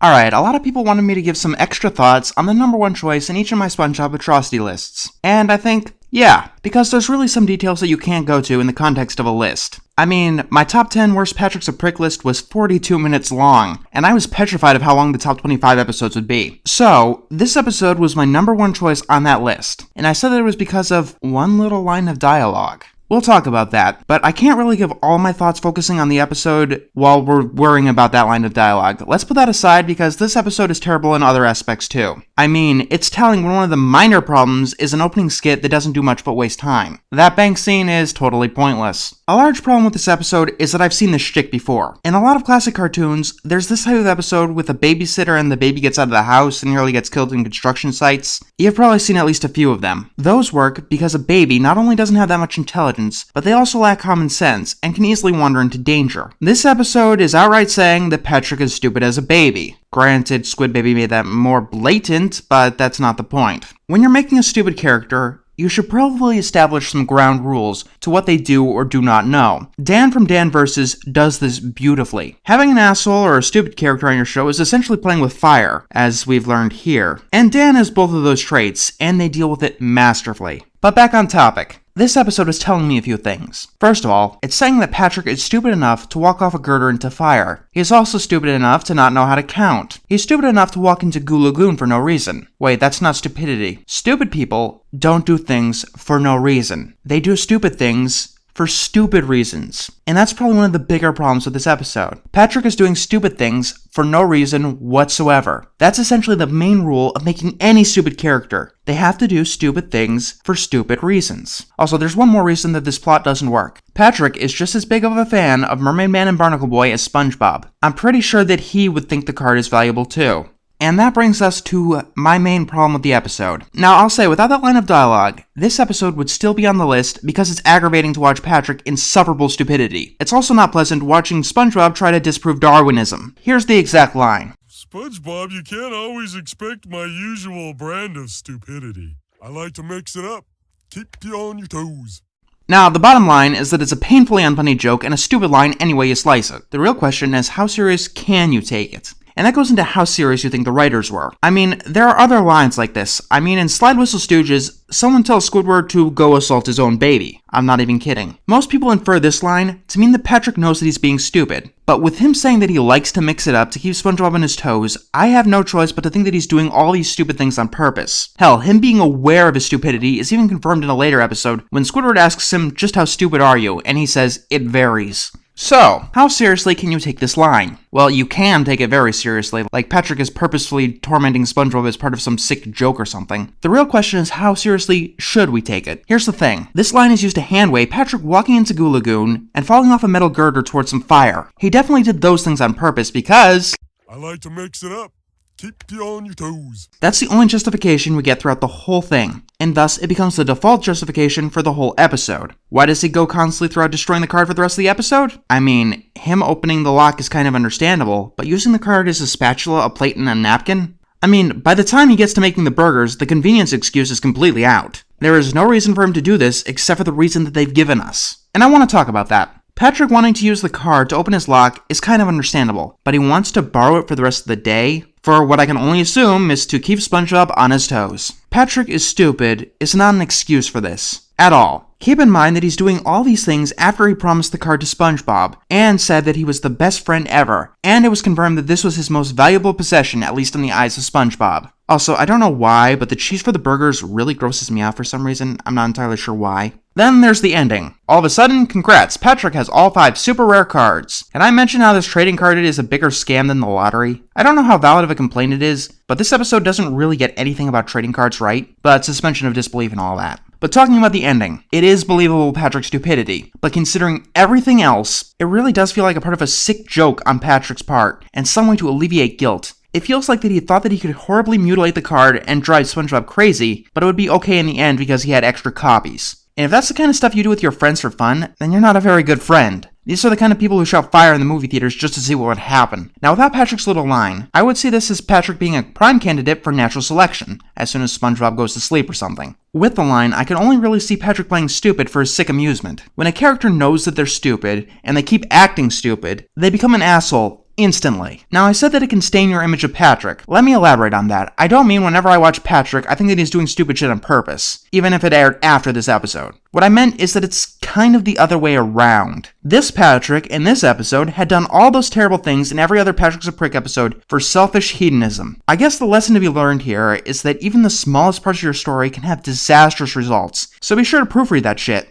Alright, a lot of people wanted me to give some extra thoughts on the number one choice in each of my SpongeBob atrocity lists. And I think, yeah, because there's really some details that you can't go to in the context of a list. I mean, my top 10 worst Patrick's a Prick list was 42 minutes long, and I was petrified of how long the top 25 episodes would be. So, this episode was my number one choice on that list, and I said that it was because of one little line of dialogue. We'll talk about that, but I can't really give all my thoughts focusing on the episode while we're worrying about that line of dialogue. Let's put that aside because this episode is terrible in other aspects too. I mean, it's telling when one of the minor problems is an opening skit that doesn't do much but waste time. That bank scene is totally pointless. A large problem with this episode is that I've seen this shtick before. In a lot of classic cartoons, there's this type of episode with a babysitter and the baby gets out of the house and nearly gets killed in construction sites. You've probably seen at least a few of them. Those work because a baby not only doesn't have that much intelligence, but they also lack common sense and can easily wander into danger. This episode is outright saying that Patrick is stupid as a baby. Granted, Squid Baby made that more blatant, but that's not the point. When you're making a stupid character, you should probably establish some ground rules to what they do or do not know. Dan from Dan Vs. does this beautifully. Having an asshole or a stupid character on your show is essentially playing with fire, as we've learned here. And Dan has both of those traits, and they deal with it masterfully. But back on topic. This episode is telling me a few things. First of all, it's saying that Patrick is stupid enough to walk off a girder into fire. He is also stupid enough to not know how to count. He's stupid enough to walk into Goo Lagoon for no reason. Wait, that's not stupidity. Stupid people don't do things for no reason. They do stupid things for stupid reasons. And that's probably one of the bigger problems with this episode. Patrick is doing stupid things for no reason whatsoever. That's essentially the main rule of making any stupid character. They have to do stupid things for stupid reasons. Also, there's one more reason that this plot doesn't work. Patrick is just as big of a fan of Mermaid Man and Barnacle Boy as SpongeBob. I'm pretty sure that he would think the card is valuable too. And that brings us to my main problem with the episode. Now, I'll say, without that line of dialogue, this episode would still be on the list because it's aggravating to watch Patrick insufferable stupidity. It's also not pleasant watching SpongeBob try to disprove Darwinism. Here's the exact line. SpongeBob, you can't always expect my usual brand of stupidity. I like to mix it up. Keep you on your toes. Now, the bottom line is that it's a painfully unfunny joke and a stupid line any way you slice it. The real question is, how serious can you take it? And that goes into how serious you think the writers were. I mean, there are other lines like this. I mean, in Slide Whistle Stooges, someone tells Squidward to go assault his own baby. I'm not even kidding. Most people infer this line to mean that Patrick knows that he's being stupid. But with him saying that he likes to mix it up to keep SpongeBob on his toes, I have no choice but to think that he's doing all these stupid things on purpose. Hell, him being aware of his stupidity is even confirmed in a later episode when Squidward asks him, "Just how stupid are you?" and he says, "It varies." So, how seriously can you take this line? Well, you can take it very seriously, like Patrick is purposefully tormenting SpongeBob as part of some sick joke or something. The real question is, how seriously should we take it? Here's the thing. This line is used to handwave Patrick walking into Goo Lagoon and falling off a metal girder towards some fire. He definitely did those things on purpose because I like to mix it up. Keep you on your toes. That's the only justification we get throughout the whole thing, and thus it becomes the default justification for the whole episode. Why does he go constantly throughout destroying the card for the rest of the episode? I mean, him opening the lock is kind of understandable, but using the card as a spatula, a plate, and a napkin? I mean, by the time he gets to making the burgers, the convenience excuse is completely out. There is no reason for him to do this except for the reason that they've given us. And I want to talk about that. Patrick wanting to use the card to open his lock is kind of understandable, but he wants to borrow it for the rest of the day, for what I can only assume is to keep SpongeBob on his toes. Patrick is stupid is not an excuse for this, at all. Keep in mind that he's doing all these things after he promised the card to SpongeBob, and said that he was the best friend ever, and it was confirmed that this was his most valuable possession, at least in the eyes of SpongeBob. Also, I don't know why, but the cheese for the burgers really grosses me out for some reason. I'm not entirely sure why. Then there's the ending. All of a sudden, congrats, Patrick has all 5 super rare cards. Can I mention how this trading card is a bigger scam than the lottery? I don't know how valid of a complaint it is, but this episode doesn't really get anything about trading cards right, but suspension of disbelief and all that. But talking about the ending, it is believable Patrick's stupidity, but considering everything else, it really does feel like a part of a sick joke on Patrick's part, and some way to alleviate guilt. It feels like that he thought that he could horribly mutilate the card and drive SpongeBob crazy, but it would be okay in the end because he had extra copies. And if that's the kind of stuff you do with your friends for fun, then you're not a very good friend. These are the kind of people who shout fire in the movie theaters just to see what would happen. Now, without Patrick's little line, I would see this as Patrick being a prime candidate for natural selection, as soon as SpongeBob goes to sleep or something. With the line, I can only really see Patrick playing stupid for his sick amusement. When a character knows that they're stupid, and they keep acting stupid, they become an asshole instantly. Now, I said that it can stain your image of Patrick. Let me elaborate on that. I don't mean whenever I watch Patrick, I think that he's doing stupid shit on purpose, even if it aired after this episode. What I meant is that it's kind of the other way around. This Patrick, in this episode, had done all those terrible things in every other Patrick's a Prick episode for selfish hedonism. I guess the lesson to be learned here is that even the smallest parts of your story can have disastrous results, so be sure to proofread that shit.